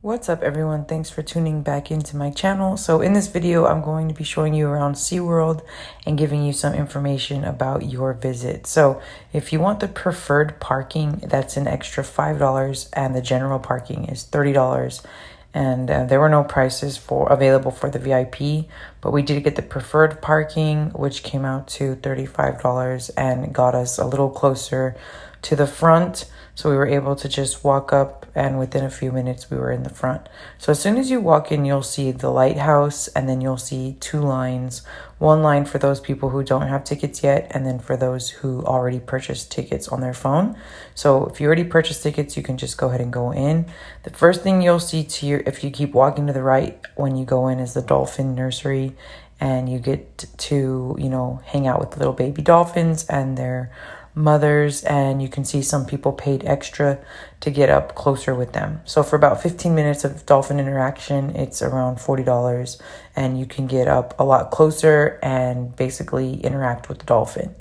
What's up everyone? Thanks for tuning back into my channel. So in this video, I'm going to be showing you around SeaWorld and giving you some information about your visit. So if you want the preferred parking, that's an extra $5 and the general parking is $30. And there were no prices available for the VIP, but we did get the preferred parking, which came out to $35 and got us a little closer to the front. So we were able to just walk up, and within a few minutes we were in the front. So as soon as you walk in, you'll see the lighthouse, and then you'll see two lines. One line for those people who don't have tickets yet, and then for those who already purchased tickets on their phone. So if you already purchased tickets, you can just go ahead and go in. The first thing you'll see if you keep walking to the right when you go in, is the dolphin nursery, and you get to, hang out with little baby dolphins and their mothers, and you can see some people paid extra to get up closer with them. So for about 15 minutes of dolphin interaction, it's around $40, and you can get up a lot closer and basically interact with the dolphin.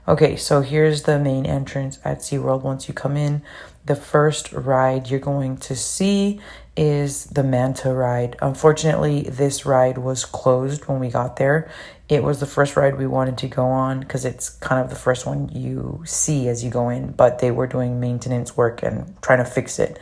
Okay, so here's the main entrance at SeaWorld. Once you come in, the first ride you're going to see is the manta ride. Unfortunately, this ride was closed when we got there. It was the first ride we wanted to go on because it's kind of the first one you see as you go in, but they were doing maintenance work and trying to fix it.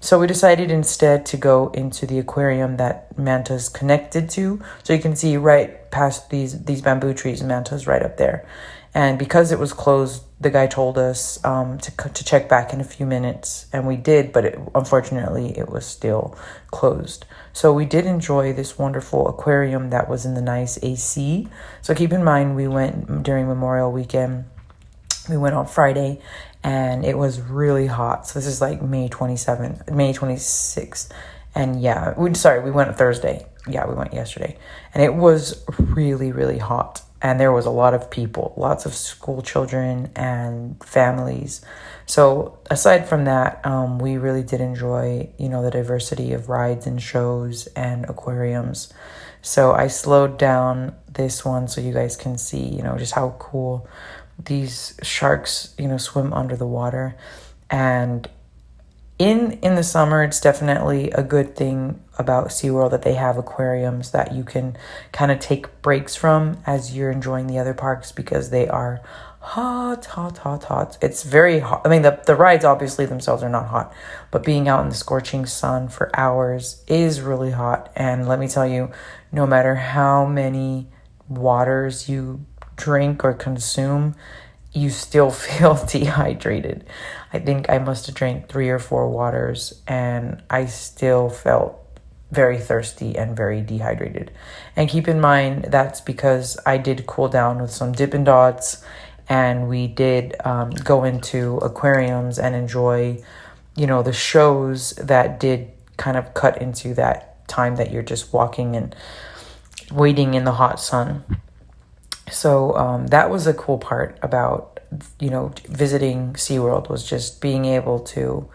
So we decided instead to go into the aquarium that Manta's connected to. So you can see right past these bamboo trees, Manta's right up there. And because it was closed, the guy told us to check back in a few minutes, and we did, but unfortunately it was still closed. So we did enjoy this wonderful aquarium that was in the nice AC. So keep in mind, we went during Memorial Weekend. We went on Friday, and it was really hot. So this is like May 26th. And yeah, we went Thursday. Yeah, we went yesterday. And it was really, really hot. And there was a lot of people, lots of school children and families. So aside from that, we really did enjoy, the diversity of rides and shows and aquariums. So I slowed down this one so you guys can see, just how cool these sharks, swim under the water. And in the summer, it's definitely a good thing about SeaWorld that they have aquariums that you can kind of take breaks from as you're enjoying the other parks, because they are hot. It's very hot. I mean, the rides obviously themselves are not hot, but being out in the scorching sun for hours is really hot. And let me tell you, no matter how many waters you drink or consume, you still feel dehydrated. I think I must have drank 3 or 4 waters, and I still felt very thirsty and very dehydrated. And keep in mind, that's because I did cool down with some Dippin' Dots, and we did go into aquariums and enjoy, the shows that did kind of cut into that time that you're just walking and waiting in the hot sun. So that was a cool part about, visiting SeaWorld, was just being able to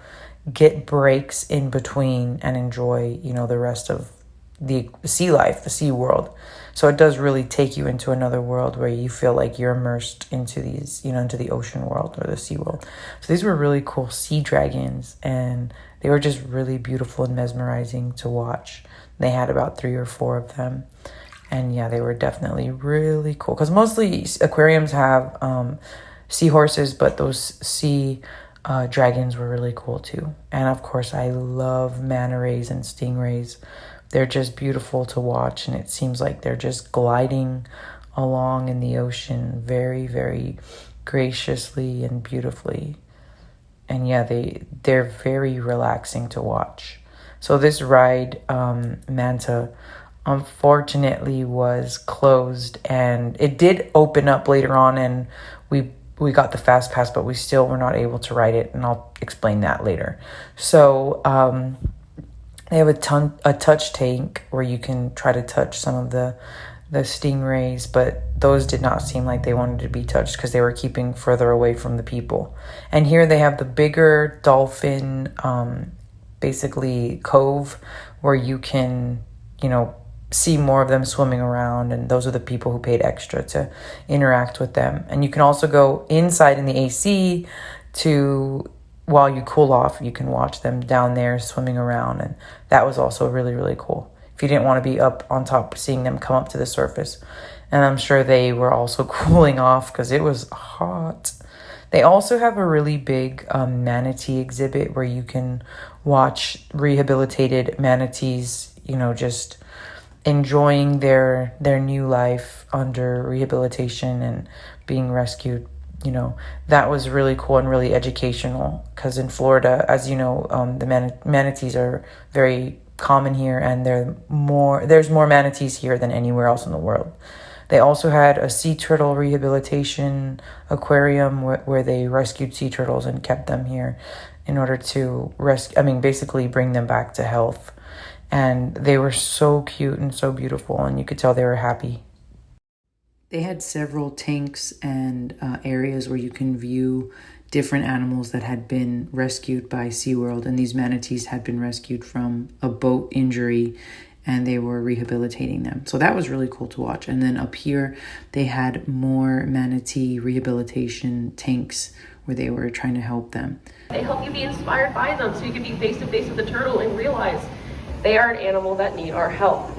get breaks in between and enjoy, the rest of the sea life, the sea world. So it does really take you into another world where you feel like you're immersed into into the ocean world or the sea world. So these were really cool sea dragons, and they were just really beautiful and mesmerizing to watch. They had about 3 or 4 of them. And yeah, they were definitely really cool, because mostly aquariums have seahorses, but those sea dragons were really cool too. And of course, I love manta rays and stingrays. They're just beautiful to watch, and it seems like they're just gliding along in the ocean very, very graciously and beautifully. And yeah, they're very relaxing to watch. So this ride, Manta, unfortunately was closed, and it did open up later on, and we got the fast pass, but we still were not able to ride it, and I'll explain that later. So they have a touch tank where you can try to touch some of the stingrays, but those did not seem like they wanted to be touched because they were keeping further away from the people. And here they have the bigger dolphin basically cove where you can see more of them swimming around, and those are the people who paid extra to interact with them. And you can also go inside in the AC to while you cool off, you can watch them down there swimming around. And that was also really, really cool. If you didn't want to be up on top, seeing them come up to the surface. And I'm sure they were also cooling off because it was hot. They also have a really big manatee exhibit where you can watch rehabilitated manatees, you know, just enjoying their new life under rehabilitation and being rescued. You know, that was really cool and really educational because in Florida, as you know, the manatees are very common here, and there's more manatees here than anywhere else in the world. They also had a sea turtle rehabilitation aquarium where they rescued sea turtles and kept them here in order to basically bring them back to health. And they were so cute and so beautiful, and you could tell they were happy. They had several tanks and areas where you can view different animals that had been rescued by SeaWorld, and these manatees had been rescued from a boat injury, and they were rehabilitating them. So that was really cool to watch. And then up here, they had more manatee rehabilitation tanks where they were trying to help them. They help you be inspired by them so you can be face to face with the turtle and realize they are an animal that need our help.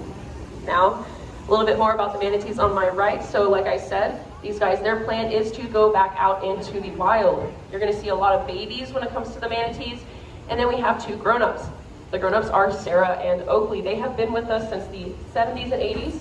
Now, a little bit more about the manatees on my right. So like I said, these guys, their plan is to go back out into the wild. You're gonna see a lot of babies when it comes to the manatees. And then we have 2 grown-ups. The grown-ups are Sarah and Oakley. They have been with us since the 70s and 80s.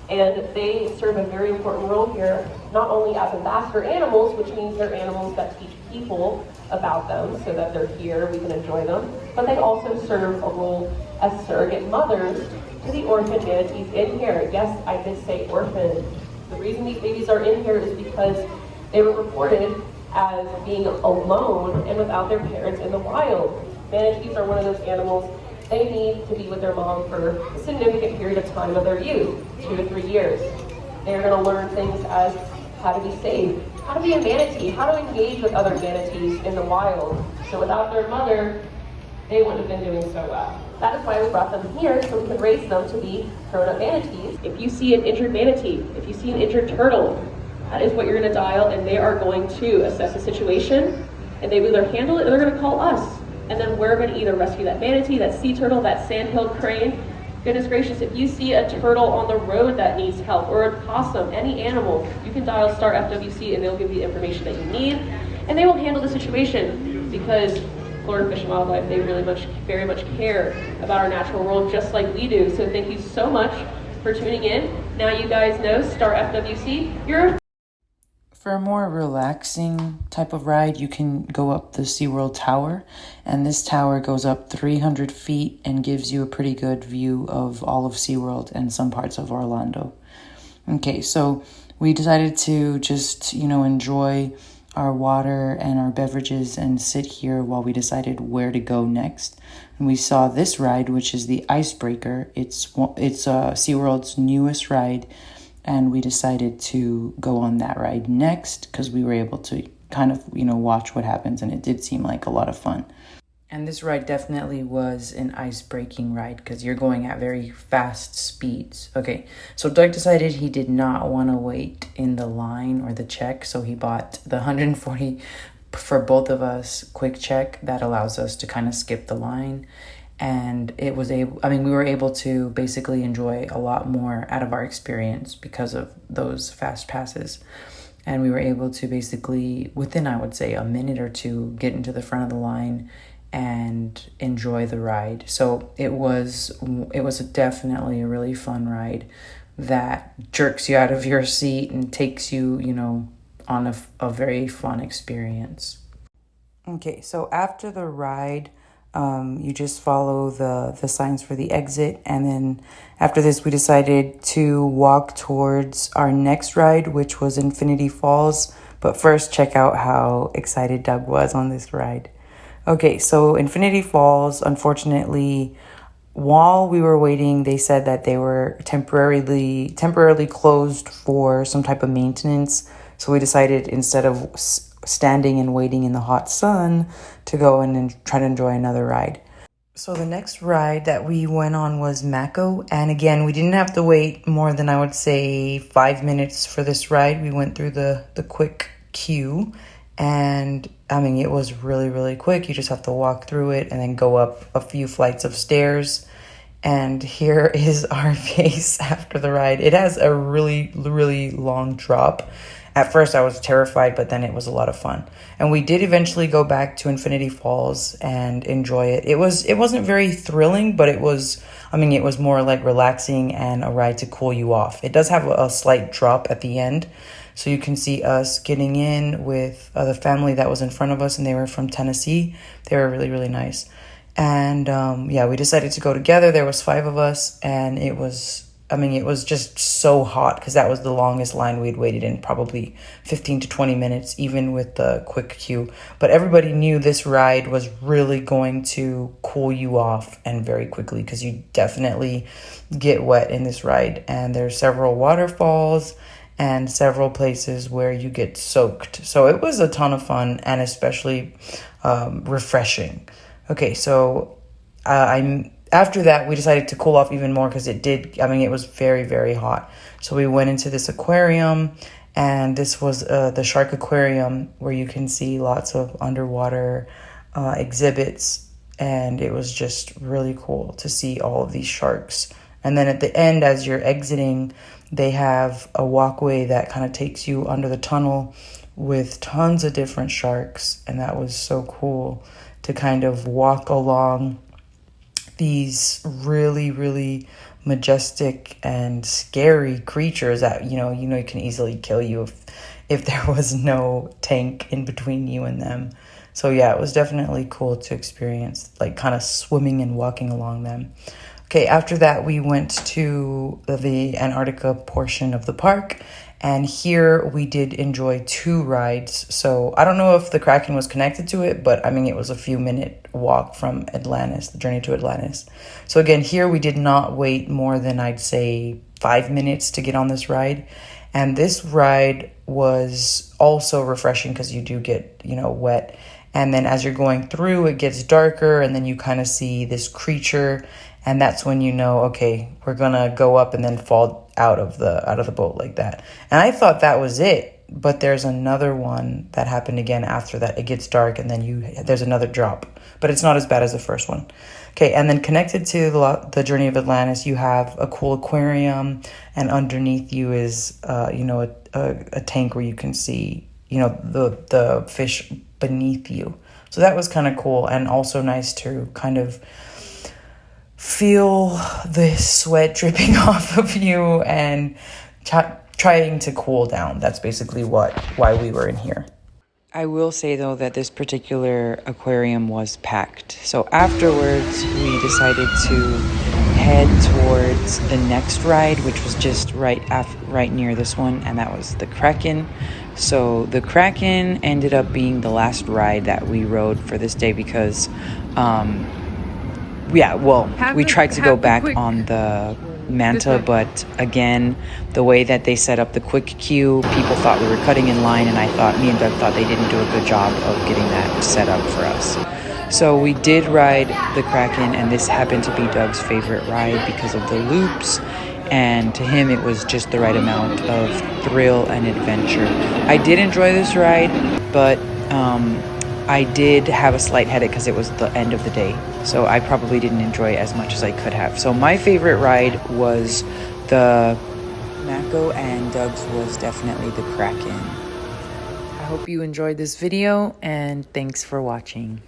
And they serve a very important role here, not only as ambassador animals, which means they're animals that teach people about them so that they're here, we can enjoy them, but they also serve a role as surrogate mothers to the orphan manatees in here. Yes, I did say orphan. The reason these babies are in here is because they were reported as being alone and without their parents in the wild. Manatees are one of those animals, they need to be with their mom for a significant period of time of their youth, 2 to 3 years. They're going to learn things as how to be safe, how to be a manatee, how to engage with other manatees in the wild. So without their mother, they wouldn't have been doing so well. That is why we brought them here, so we can raise them to be grown-up manatees. If you see an injured manatee, if you see an injured turtle, that is what you're going to dial, and they are going to assess the situation, and they will either handle it or they're going to call us. And then we're going to either rescue that manatee, that sea turtle, that sandhill crane. Goodness gracious, if you see a turtle on the road that needs help, or a possum, any animal, you can dial star FWC and they'll give you the information that you need. And they will handle the situation because Florida Fish and Wildlife, they very much care about our natural world just like we do. So thank you so much for tuning in. Now you guys know star FWC, For a more relaxing type of ride, you can go up the SeaWorld Tower, and this tower goes up 300 feet and gives you a pretty good view of all of SeaWorld and some parts of Orlando. Okay, so we decided to just, enjoy our water and our beverages and sit here while we decided where to go next. And we saw this ride, which is the Icebreaker. It's SeaWorld's newest ride. And we decided to go on that ride next because we were able to kind of, watch what happens. And it did seem like a lot of fun. And this ride definitely was an ice-breaking ride because you're going at very fast speeds. Okay, so Doug decided he did not want to wait in the line or the check. So he bought the 140 for both of us quick check that allows us to kind of skip the line. And we were able to basically enjoy a lot more out of our experience because of those fast passes. And we were able to basically, within, I would say, a minute or two, get into the front of the line and enjoy the ride. So it was definitely a really fun ride that jerks you out of your seat and takes you, on a very fun experience. Okay, so after the ride, you just follow the signs for the exit. And then after this, we decided to walk towards our next ride, which was Infinity Falls. But first, check out how excited Doug was on this ride. Okay, so Infinity Falls, unfortunately, while we were waiting, they said that they were temporarily closed for some type of maintenance. So we decided, instead of standing and waiting in the hot sun, to go in and try to enjoy another ride. So the next ride that we went on was Mako. And again, we didn't have to wait more than, I would say, 5 minutes for this ride. We went through the quick queue, and I mean, it was really, really quick. You just have to walk through it and then go up a few flights of stairs. And here is our face after the ride. It has a really, really long drop. At first I was terrified, but then it was a lot of fun. And we did eventually go back to Infinity Falls and enjoy it. It wasn't very thrilling, but it was more like relaxing and a ride to cool you off. It does have a slight drop at the end. So you can see us getting in with the family that was in front of us, and they were from Tennessee. They were really, really nice. And we decided to go together. There was 5 of us, and it was just so hot because that was the longest line we'd waited in, probably 15 to 20 minutes, even with the quick queue. But everybody knew this ride was really going to cool you off and very quickly, because you definitely get wet in this ride. And there's several waterfalls and several places where you get soaked. So it was a ton of fun and especially refreshing. Okay, so after that, we decided to cool off even more because it was very, very hot. So we went into this aquarium, and this was the shark aquarium where you can see lots of underwater exhibits. And it was just really cool to see all of these sharks. And then at the end, as you're exiting, they have a walkway that kind of takes you under the tunnel with tons of different sharks. And that was so cool to kind of walk along these really, really majestic and scary creatures that, you can easily kill you if there was no tank in between you and them. So yeah, it was definitely cool to experience, like kind of swimming and walking along them. Okay, after that, we went to the Antarctica portion of the park. And here we did enjoy 2 rides. So I don't know if the Kraken was connected to it, but it was a few minute walk from Atlantis, the journey to Atlantis. So again, here we did not wait more than, I'd say, 5 minutes to get on this ride. And this ride was also refreshing because you do get, wet. And then as you're going through, it gets darker, and then you kind of see this creature. And that's when you know, okay, we're gonna go up and then fall out of the boat like that. And I thought that was it, but there's another one that happened again after that. It gets dark, and then there's another drop, but it's not as bad as the first one. Okay, and then connected to the Journey of Atlantis, you have a cool aquarium, and underneath you is a tank where you can see the fish beneath you. So that was kind of cool, and also nice to kind of feel the sweat dripping off of you and trying to cool down. That's basically why we were in here. I will say, though, that this particular aquarium was packed. So afterwards, we decided to head towards the next ride, which was just right near this one, and that was the Kraken. So the Kraken ended up being the last ride that we rode for this day because we tried to go back on the Manta, but again, the way that they set up the quick queue, people thought we were cutting in line, and me and Doug thought they didn't do a good job of getting that set up for us. So we did ride the Kraken, and this happened to be Doug's favorite ride because of the loops, and to him it was just the right amount of thrill and adventure. I did enjoy this ride, but I did have a slight headache because it was the end of the day, so I probably didn't enjoy it as much as I could have. So my favorite ride was the Mako, and Doug's was definitely the Kraken. I hope you enjoyed this video, and thanks for watching.